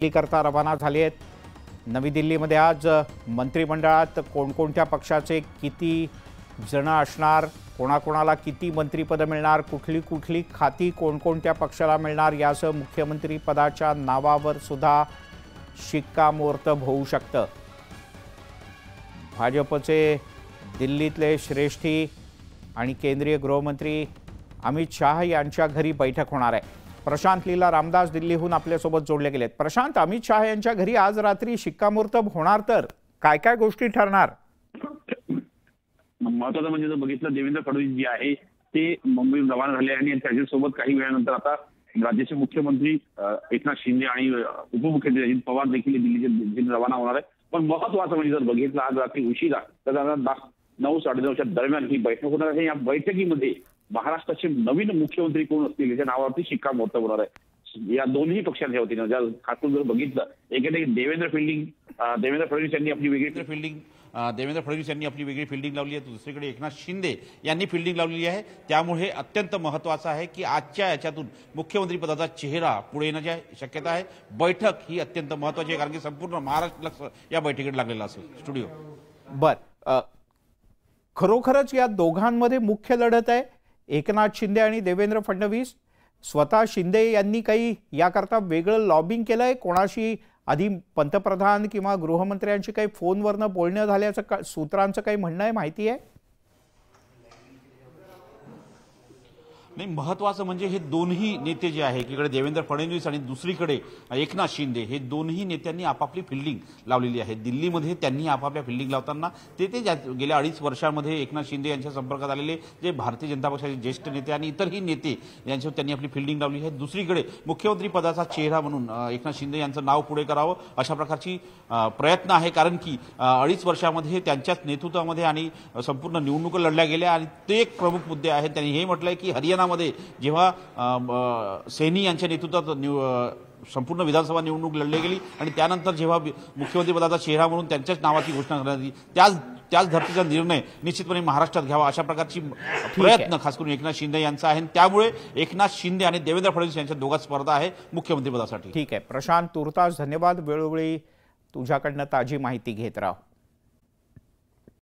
दिल्लीकरता रवाना झाले आहेत। नवी दिल्लीमध्ये आज मंत्रिमंडळात कोणकोणत्या पक्षाचे किती जण असणार, कोणाकोणाला किती मंत्रिपद मिळणार, कुठली खाती कोणकोणत्या पक्षाला मिळणार यासह मुख्यमंत्री पदाच्या नावावर सुद्धा शिक्कामोर्तब होऊ शकतं। भाजपचे दिल्लीतले श्रेष्ठी आणि केंद्रीय गृहमंत्री अमित शाह यांच्या घरी बैठक होणार आहे। प्रशांत लीला रामदास दिल्लीहून आपल्यासोबत जोडले गेलेत। प्रशांत, अमित शाह यांच्या घरी आज रात्री शिक्कामोर्तब होणार तर काय काय गोष्टी ठरणार? महत्त्वाचं म्हणजे जर बघितलं, देवेंद्र फडणवीस जे आहे ते मुंबईहून रवाना झाले आणि त्याच्यासोबत काही वेळानंतर आता राज्याचे मुख्यमंत्री एकनाथ शिंदे आणि उपमुख्यमंत्री अजित पवार देखील दिल्लीचे रवाना होणार आहे। पण महत्त्वाचं म्हणजे जर बघितलं, आज रात्री उशिरा तर 9-9:30च्या दरम्यान ही बैठक होणार आहे। या बैठकीमध्ये महाराष्ट्राचे नवीन मुख्यमंत्री कोण असतील याच्या नावावरती शिक्कामोर्तब होणार आहे। या दोन्ही पक्षांच्या वतीनं खास करून जर बघितलं, एकीकडे देवेंद्र फडणवीस यांनी आपली वेगळी फिल्डिंग लावली आहे, दुसरीकडे एकनाथ शिंदे यांनी फिल्डिंग लावलेली आहे। त्यामुळे अत्यंत महत्त्वाचं आहे की आजच्या याच्यातून मुख्यमंत्री पदाचा चेहरा पुढे येण्याची शक्यता आहे। बैठक ही अत्यंत महत्त्वाची आहे कारण की संपूर्ण महाराष्ट्र लक्ष या बैठकीकडे लागलेलं असेल। स्टुडिओ खरोखरच या दोघांमध्ये मुख्य लढत आहे, एकनाथ शिंदे आणि देवेंद्र फडणवीस। स्वतः शिंदे यांनी काही याकरता वेगळं लॉबिंग केलंय? कोणाशी आधी पंतप्रधान किंवा गृहमंत्र्यांशी काही फोनवरनं बोलणं झाल्याचं सूत्रांचं काही म्हणणं आहे, माहिती आहे? नाही, महत्त्वाचं म्हणजे हे दोन्ही नेते जे आहे, एकीकडे देवेंद्र फडणवीस आणि दुसरीकडे एकनाथ शिंदे, हे दोन्ही नेत्यांनी आपापली फिल्डिंग लावलेली आहे। दिल्लीमध्ये त्यांनी आपापल्या फिल्डिंग लावताना ते गेल्या 2.5 वर्षांमध्ये एकनाथ शिंदे यांच्या संपर्कात आलेले जे भारतीय जनता पक्षाचे ज्येष्ठ नेते आणि इतरही नेते यांच्यावर त्यांनी आपली फिल्डिंग लावली आहे। दुसरीकडे मुख्यमंत्री पदाचा चेहरा म्हणून एकनाथ शिंदे यांचं नाव पुढे करावं अशा प्रकारची प्रयत्न आहे, कारण की 2.5 वर्षामध्ये त्यांच्याच नेतृत्वामध्ये आणि संपूर्ण निवडणुका लढल्या गेल्या आणि ते एक प्रमुख मुद्दे आहेत। त्यांनी हे म्हटलंय की हरियाणा मध्ये जेव्हा सैनी यांच्या नेतृत्वात संपूर्ण विधानसभा निवडणूक लढली गेली आणि त्यानंतर जेव्हा मुख्यमंत्री पदाचा चेहरा म्हणून त्यांच्याच नावाची घोषणा करण्यात आली, त्याच धर्तीचा निर्णय निश्चितपणे महाराष्ट्रात घ्यावा अशा प्रकारची प्रयत्न खास करून एकनाथ शिंदे यांचा आहे। त्यामुळे एकनाथ शिंदे आणि देवेंद्र फडणवीस यांच्या दोघात स्पर्धा आहे मुख्यमंत्री पदासाठी। ठीक आहे प्रशांत, तुर्तास धन्यवाद। वेळोवेळी तुझ्याकडनं ताजी माहिती घेत राहा।